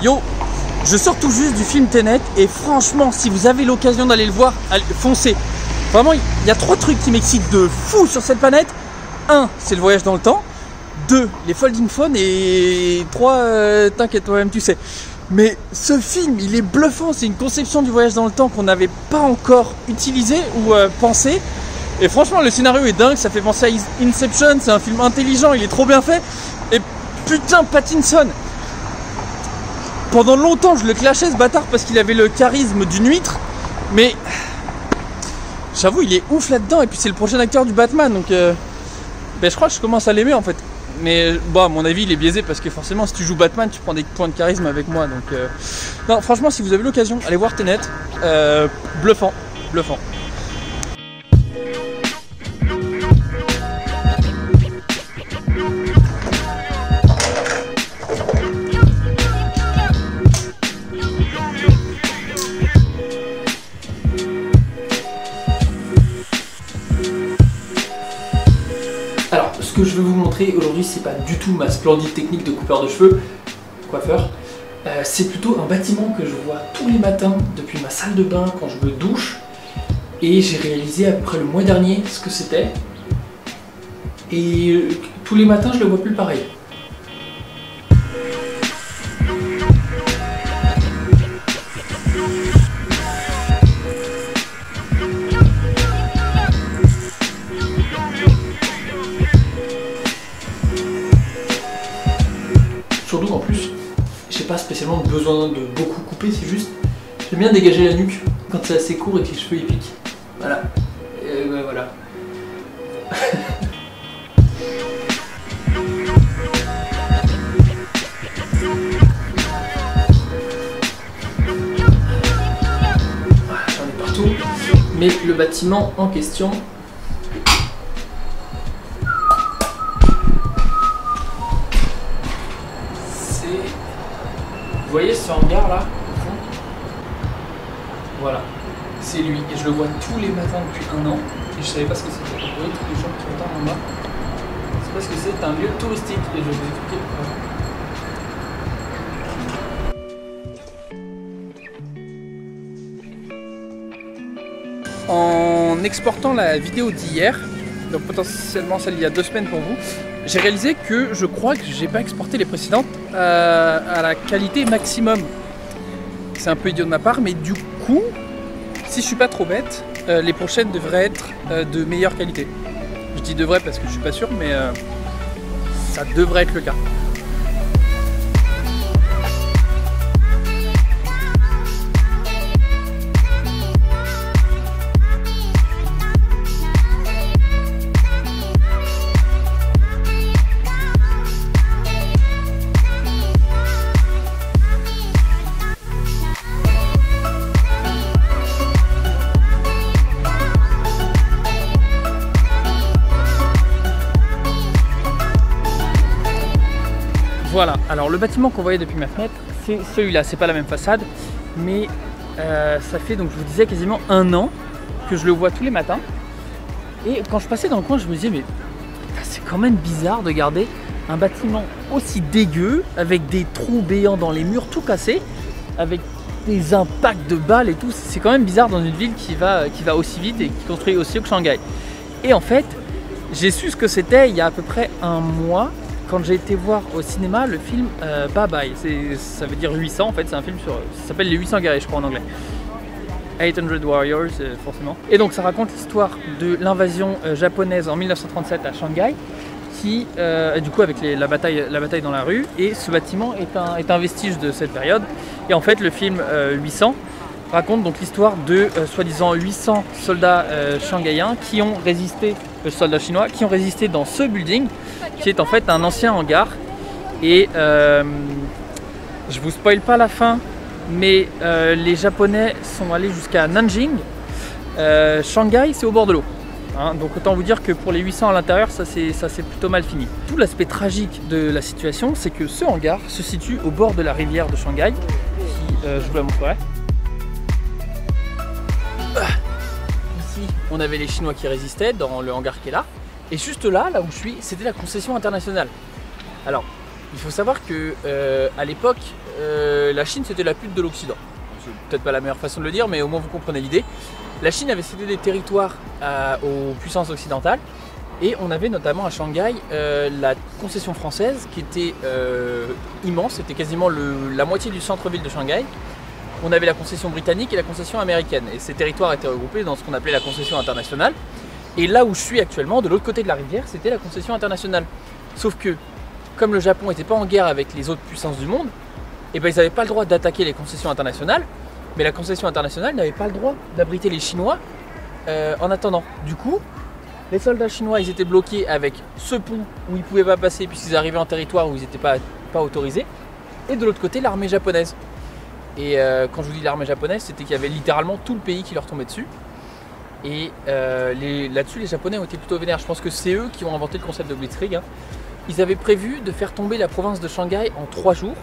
Yo, je sors tout juste du film Tenet et franchement, si vous avez l'occasion d'aller le voir, foncez. Vraiment, il y a 3 trucs qui m'excitent de fou sur cette planète. 1, c'est le voyage dans le temps. 2, les folding phones. Et 3, t'inquiète toi-même, tu sais. Mais ce film, il est bluffant. C'est une conception du voyage dans le temps qu'on n'avait pas encore utilisé ou pensé. Et franchement, le scénario est dingue. Ça fait penser à Inception. C'est un film intelligent, il est trop bien fait. Et putain, Pattinson. Pendant longtemps, je le clashais ce bâtard parce qu'il avait le charisme d'une huître. Mais j'avoue, il est ouf là-dedans. Et puis c'est le prochain acteur du Batman. Donc je crois que je commence à l'aimer en fait. Mais bon, à mon avis, il est biaisé parce que forcément, si tu joues Batman, tu prends des points de charisme avec moi. Donc non, franchement, si vous avez l'occasion, allez voir Tenet. Bluffant, bluffant. Alors, ce que je vais vous montrer aujourd'hui, c'est pas du tout ma splendide technique de coupeur de cheveux, coiffeur. C'est plutôt un bâtiment que je vois tous les matins depuis ma salle de bain quand je me douche. Et j'ai réalisé à peu près le mois dernier ce que c'était. Et tous les matins, je le vois plus pareil. Surtout en plus, j'ai pas spécialement besoin de beaucoup couper, c'est juste j'aime bien dégager la nuque quand c'est assez court et que les cheveux ils piquent. Voilà. Et ouais, voilà. Voilà, j'en ai partout. Mais le bâtiment en question. Vous voyez ce hangar là au fond? Voilà, c'est lui et je le vois tous les matins depuis 1 an et je savais pas ce que c'était. Vous voyez tous les gens qui attendent en bas, c'est parce que c'est un lieu touristique et je vais vous expliquer pourquoi. En exportant la vidéo d'hier, donc potentiellement celle d'il y a 2 semaines pour vous, j'ai réalisé que je crois que j'ai pas exporté les précédentes à la qualité maximum. C'est un peu idiot de ma part, mais du coup, si je suis pas trop bête, les prochaines devraient être de meilleure qualité. Je dis devrait parce que je suis pas sûr, mais ça devrait être le cas. Voilà, alors le bâtiment qu'on voyait depuis ma fenêtre, c'est celui-là, c'est pas la même façade, mais ça fait, donc je vous disais, quasiment 1 an que je le vois tous les matins. Et quand je passais dans le coin, je me disais, mais c'est quand même bizarre de garder un bâtiment aussi dégueu, avec des trous béants dans les murs, tout cassé, avec des impacts de balles et tout. C'est quand même bizarre dans une ville qui va aussi vite et qui construit aussi haut que Shanghai. Et en fait, j'ai su ce que c'était il y a à peu près 1 mois, quand j'ai été voir au cinéma le film Bye Bye. Ça veut dire 800 en fait, c'est un film sur, ça s'appelle Les 800 guerriers je crois en anglais. 800 Warriors forcément. Et donc ça raconte l'histoire de l'invasion japonaise en 1937 à Shanghai, qui du coup avec la bataille dans la rue, et ce bâtiment est un vestige de cette période. Et en fait le film 800 raconte donc l'histoire de soi-disant 800 soldats shanghaïens qui ont résisté, soldats chinois, qui ont résisté dans ce building, qui est en fait un ancien hangar. Et je vous spoil pas la fin, mais les Japonais sont allés jusqu'à Nanjing. Shanghai, c'est au bord de l'eau. Hein, donc autant vous dire que pour les 800 à l'intérieur, ça c'est plutôt mal fini. Tout l'aspect tragique de la situation, c'est que ce hangar se situe au bord de la rivière de Shanghai, qui, je vous la montrerai. Ici, on avait les Chinois qui résistaient dans le hangar qui est là. Et juste là où je suis, c'était la concession internationale. Alors, Il faut savoir que à l'époque, la Chine c'était la pute de l'Occident. C'est peut-être pas la meilleure façon de le dire, mais au moins vous comprenez l'idée. La Chine avait cédé des territoires aux puissances occidentales. Et on avait notamment à Shanghai la concession française qui était immense, c'était quasiment la moitié du centre-ville de Shanghai. On avait la concession britannique et la concession américaine. Et ces territoires étaient regroupés dans ce qu'on appelait la concession internationale. Et là où je suis actuellement, de l'autre côté de la rivière, c'était la concession internationale. Sauf que, comme le Japon n'était pas en guerre avec les autres puissances du monde, et ben ils n'avaient pas le droit d'attaquer les concessions internationales, mais la concession internationale n'avait pas le droit d'abriter les Chinois en attendant. Du coup, les soldats chinois, ils étaient bloqués avec ce pont où ils ne pouvaient pas passer puisqu'ils arrivaient en territoire où ils n'étaient pas autorisés. Et de l'autre côté, l'armée japonaise. Et quand je vous dis l'armée japonaise, c'était qu'il y avait littéralement tout le pays qui leur tombait dessus. Et là-dessus, les Japonais ont été plutôt vénères. Je pense que c'est eux qui ont inventé le concept de Blitzkrieg. Hein. Ils avaient prévu de faire tomber la province de Shanghai en 3 jours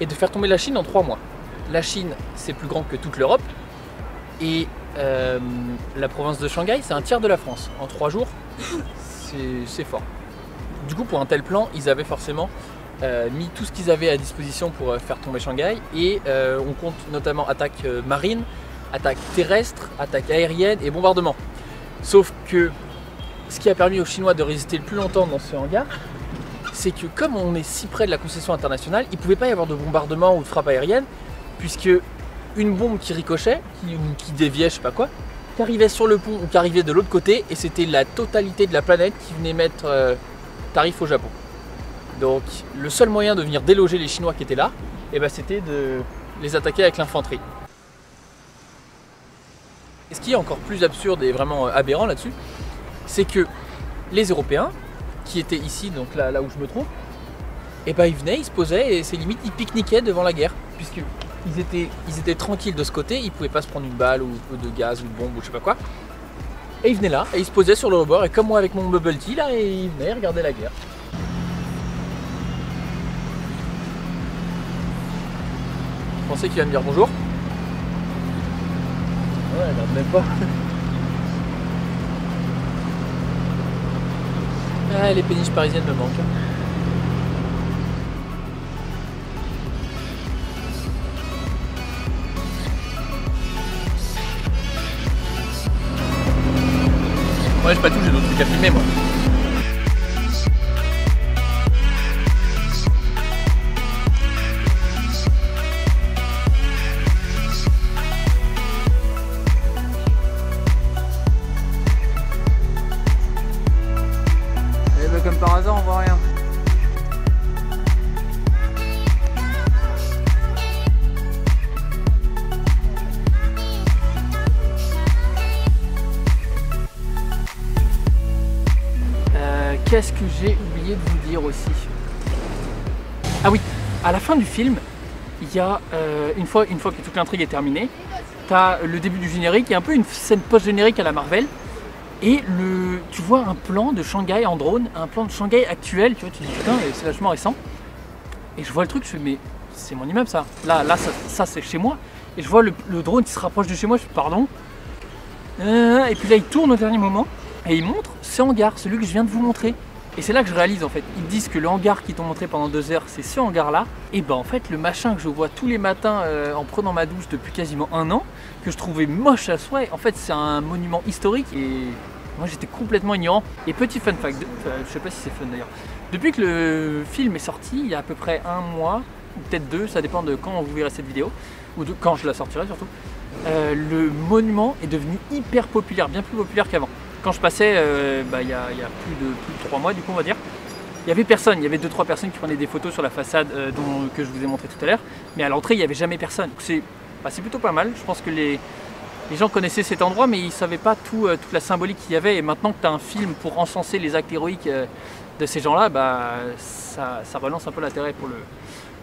et de faire tomber la Chine en 3 mois. La Chine, c'est plus grand que toute l'Europe. Et la province de Shanghai, c'est un tiers de la France. En 3 jours, c'est fort. Du coup, pour un tel plan, ils avaient forcément mis tout ce qu'ils avaient à disposition pour faire tomber Shanghai. Et on compte notamment attaque marine, attaque terrestre, attaque aérienne et bombardement. Sauf que ce qui a permis aux Chinois de résister le plus longtemps dans ce hangar, c'est que comme on est si près de la concession internationale, il ne pouvait pas y avoir de bombardement ou de frappe aérienne, puisque une bombe qui ricochait, qui déviait, je sais pas quoi, qui arrivait sur le pont ou qui arrivait de l'autre côté, et c'était la totalité de la planète qui venait mettre tarif au Japon. Donc le seul moyen de venir déloger les Chinois qui étaient là, c'était de les attaquer avec l'infanterie. Et ce qui est encore plus absurde et vraiment aberrant là-dessus, c'est que les Européens, qui étaient ici, donc là où je me trouve, ils venaient, ils se posaient et c'est limite, ils pique-niquaient devant la guerre, puisque ils étaient tranquilles de ce côté, ils pouvaient pas se prendre une balle ou de gaz ou une bombe ou je sais pas quoi. Et ils venaient là, et ils se posaient sur le rebord, et comme moi avec mon bubble tea là, et ils venaient regarder la guerre. Vous pensez qu'il va me dire bonjour? Ouais, elle regarde même pas. Ah, les péniches parisiennes me manquent. Ouais, j'ai pas tout, j'ai d'autres trucs à filmer moi. Et ben comme par hasard on voit rien. Qu'est-ce que j'ai oublié de vous dire aussi? Ah oui, à la fin du film, il y a une fois que toute l'intrigue est terminée, tu as le début du générique et un peu une scène post-générique à la Marvel. Et tu vois un plan de Shanghai en drone, un plan de Shanghai actuel, tu vois, tu te dis putain, c'est vachement récent. Et je vois le truc, je fais mais c'est mon immeuble ça. Là ça c'est chez moi. Et je vois le drone qui se rapproche de chez moi, je fais pardon. Et puis là il tourne au dernier moment. Et ils montrent ce hangar, celui que je viens de vous montrer. Et c'est là que je réalise en fait, ils disent que le hangar qu'ils t'ont montré pendant 2 heures, c'est ce hangar là. Et ben en fait le machin que je vois tous les matins en prenant ma douche depuis quasiment 1 an, que je trouvais moche à souhait, en fait c'est un monument historique et moi j'étais complètement ignorant. Et petit fun fact, je sais pas si c'est fun d'ailleurs, depuis que le film est sorti, il y a à peu près 1 mois, ou peut-être 2, ça dépend de quand vous verrez cette vidéo, ou de quand je la sortirai surtout, le monument est devenu hyper populaire, bien plus populaire qu'avant. Quand je passais, il y a plus de 3 mois du coup on va dire, il n'y avait personne, il y avait 2-3 personnes qui prenaient des photos sur la façade que je vous ai montré tout à l'heure, mais à l'entrée il n'y avait jamais personne. C'est plutôt pas mal, je pense que les gens connaissaient cet endroit mais ils ne savaient pas toute la symbolique qu'il y avait, et maintenant que tu as un film pour encenser les actes héroïques de ces gens-là, ça relance un peu l'intérêt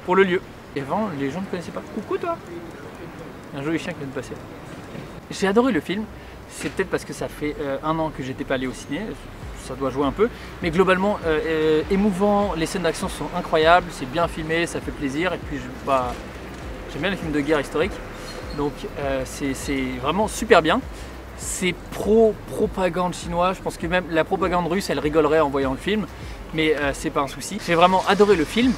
pour le lieu. Et avant les gens ne connaissaient pas. Coucou toi! Un joli chien qui vient de passer. J'ai adoré le film. C'est peut-être parce que ça fait 1 an que j'étais pas allé au ciné, ça doit jouer un peu. Mais globalement, émouvant, les scènes d'action sont incroyables, c'est bien filmé, ça fait plaisir. Et puis j'aime bien les films de guerre historiques, donc c'est vraiment super bien. C'est pro-propagande chinois, je pense que même la propagande russe, elle rigolerait en voyant le film. mais c'est pas un souci. J'ai vraiment adoré le film.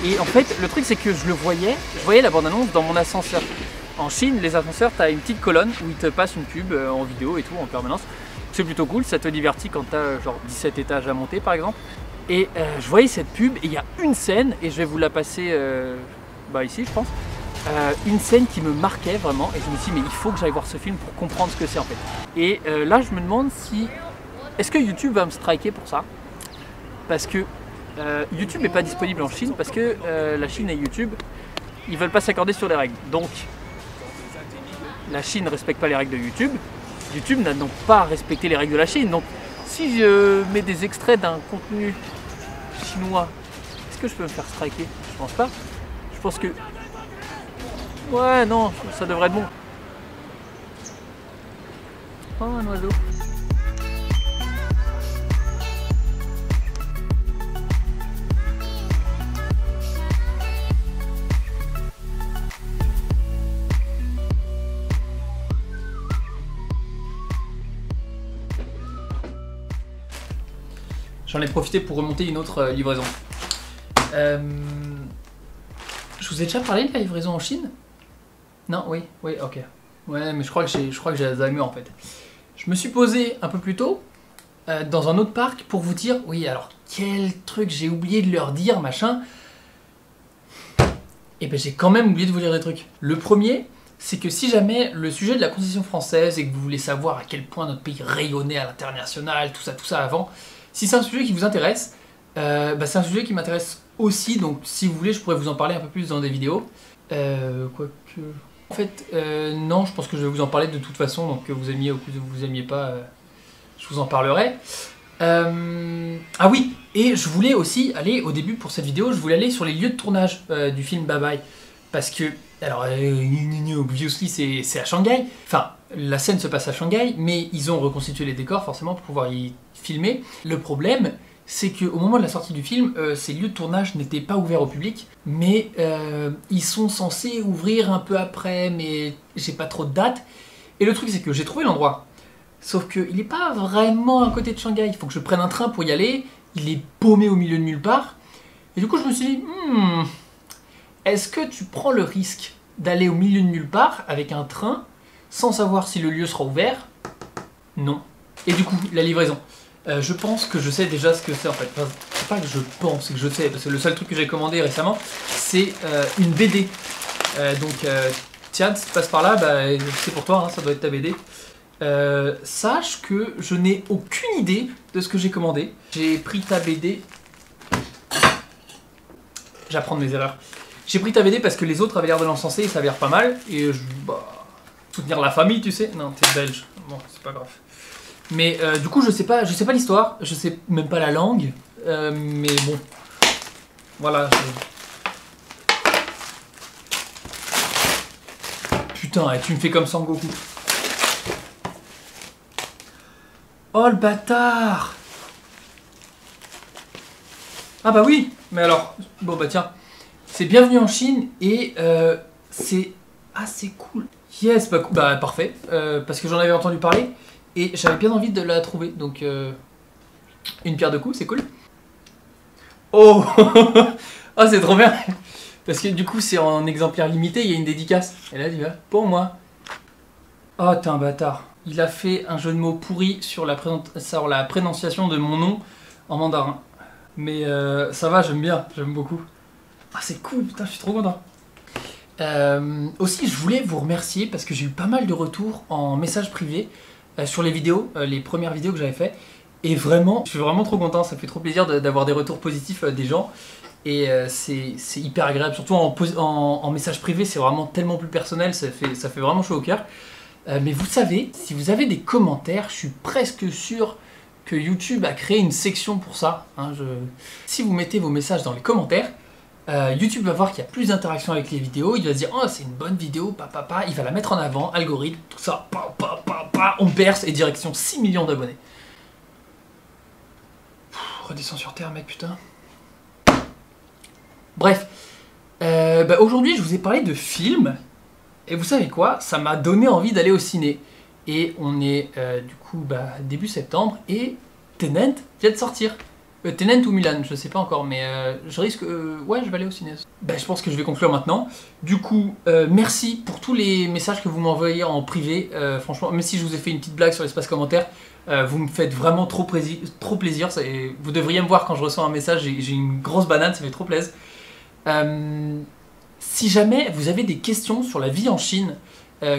Et en fait, le truc c'est que je voyais la bande-annonce dans mon ascenseur. En Chine, les ascenseurs, tu as une petite colonne où ils te passent une pub en vidéo et tout en permanence. C'est plutôt cool, ça te divertit quand tu as genre 17 étages à monter par exemple. Et je voyais cette pub et il y a une scène, et je vais vous la passer ici je pense. Une scène qui me marquait vraiment, et je me suis dit mais il faut que j'aille voir ce film pour comprendre ce que c'est en fait. Et là je me demande si... Est-ce que YouTube va me striker pour ça? Parce que YouTube n'est pas disponible en Chine, parce que la Chine et YouTube, ils veulent pas s'accorder sur les règles. Donc la Chine ne respecte pas les règles de YouTube, YouTube n'a donc pas respecté les règles de la Chine. Donc si je mets des extraits d'un contenu chinois, est-ce que je peux me faire striker? Je pense pas. Je pense que... Ouais, non, ça devrait être bon. Oh, un oiseau. J'en ai profité pour remonter une autre livraison. Je vous ai déjà parlé de la livraison en Chine? Non, oui, ok. Ouais, mais je crois que j'ai Alzheimer en fait. Je me suis posé un peu plus tôt dans un autre parc pour vous dire, oui, alors quel truc j'ai oublié de leur dire, machin. Et ben j'ai quand même oublié de vous dire des trucs. Le premier, c'est que si jamais le sujet de la Constitution française et que vous voulez savoir à quel point notre pays rayonnait à l'international, tout ça avant, si c'est un sujet qui vous intéresse, c'est un sujet qui m'intéresse aussi, donc si vous voulez, je pourrais vous en parler un peu plus dans des vidéos. Quoique... En fait, non, je pense que je vais vous en parler de toute façon, donc que vous aimiez ou que vous aimiez pas, je vous en parlerai. Ah oui, et je voulais aussi aller, au début pour cette vidéo, je voulais aller sur les lieux de tournage du film Bye Bye. Parce que, alors, obviously c'est à Shanghai, enfin, la scène se passe à Shanghai, mais ils ont reconstitué les décors forcément pour pouvoir y filmer. Le problème, c'est qu'au moment de la sortie du film, ces lieux de tournage n'étaient pas ouverts au public, mais ils sont censés ouvrir un peu après, mais j'ai pas trop de date. Et le truc, c'est que j'ai trouvé l'endroit, sauf qu'il n'est pas vraiment à côté de Shanghai, il faut que je prenne un train pour y aller, il est paumé au milieu de nulle part. Et du coup, je me suis dit, est-ce que tu prends le risque d'aller au milieu de nulle part avec un train sans savoir si le lieu sera ouvert? Non. Et du coup, la livraison. Je pense que je sais déjà ce que c'est en fait. Enfin, c'est pas que je pense, c'est que je sais, parce que le seul truc que j'ai commandé récemment, c'est une BD. Tiens, si tu passes par là, c'est pour toi, hein, ça doit être ta BD. Sache que je n'ai aucune idée de ce que j'ai commandé. J'ai pris ta BD. J'apprends de mes erreurs. J'ai pris ta BD parce que les autres avaient l'air de l'encenser et ça avait l'air pas mal. Et soutenir la famille, tu sais. Non, t'es belge. Bon, c'est pas grave. Mais du coup, je sais pas l'histoire, je sais même pas la langue. Mais bon. Voilà. Putain, tu me fais comme Sangoku. Oh le bâtard! Ah bah oui! Mais alors, bon bah tiens. C'est Bienvenue en Chine et c'est assez cool. Yes, bah parfait. Parce que j'en avais entendu parler et j'avais bien envie de la trouver. Donc une pierre de coups, c'est cool. Oh! Oh, c'est trop bien! Parce que du coup, c'est en exemplaire limité, il y a une dédicace. Et là, tu vois, pour moi. Oh, t'es un bâtard. Il a fait un jeu de mots pourri sur la prononciation de mon nom en mandarin. Mais ça va, j'aime bien, j'aime beaucoup. Ah, c'est cool, putain, je suis trop content. Aussi, je voulais vous remercier parce que j'ai eu pas mal de retours en message privé sur les vidéos, les premières vidéos que j'avais fait. Et vraiment, je suis vraiment trop content, ça fait trop plaisir d'avoir des retours positifs des gens. Et c'est hyper agréable, surtout en message privé, c'est vraiment tellement plus personnel, ça fait vraiment chaud au cœur. Mais vous savez, si vous avez des commentaires, je suis presque sûr que YouTube a créé une section pour ça. Hein, si vous mettez vos messages dans les commentaires, YouTube va voir qu'il y a plus d'interaction avec les vidéos, il va se dire « Oh, c'est une bonne vidéo, il va la mettre en avant, algorithme, tout ça, on perce et direction 6 millions d'abonnés. » Redescends sur terre, mec, putain. Bref, aujourd'hui, je vous ai parlé de films, et vous savez quoi? Ça m'a donné envie d'aller au ciné. Et on est, du coup, début septembre, et Tenet vient de sortir. Tenet ou Mulan, je sais pas encore, mais je risque... ouais, je vais aller au ciné. Ben, je pense que je vais conclure maintenant. Du coup, merci pour tous les messages que vous m'envoyez en privé. Franchement, même si je vous ai fait une petite blague sur l'espace commentaire, vous me faites vraiment trop plaisir. Vous devriez me voir quand je reçois un message, j'ai une grosse banane, ça fait trop plaisir. Si jamais vous avez des questions sur la vie en Chine,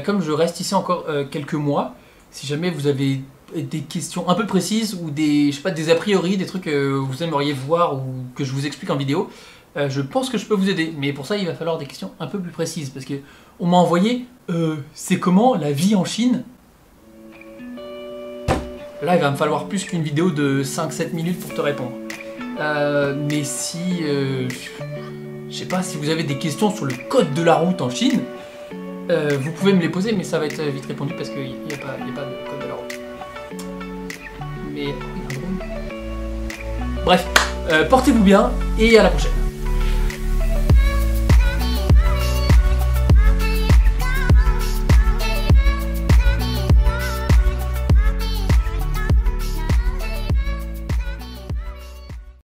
comme je reste ici encore quelques mois, si jamais vous avez des questions un peu précises ou des, je sais pas, des a priori, des trucs que vous aimeriez voir ou que je vous explique en vidéo, je pense que je peux vous aider. Mais pour ça, il va falloir des questions un peu plus précises parce que on m'a envoyé c'est comment la vie en Chine? Là, il va me falloir plus qu'une vidéo de 5-7 minutes pour te répondre. Mais si... je sais pas, si vous avez des questions sur le code de la route en Chine, vous pouvez me les poser, mais ça va être vite répondu parce qu'il n'y a pas de code de la route. Mais... Bref, portez-vous bien et à la prochaine.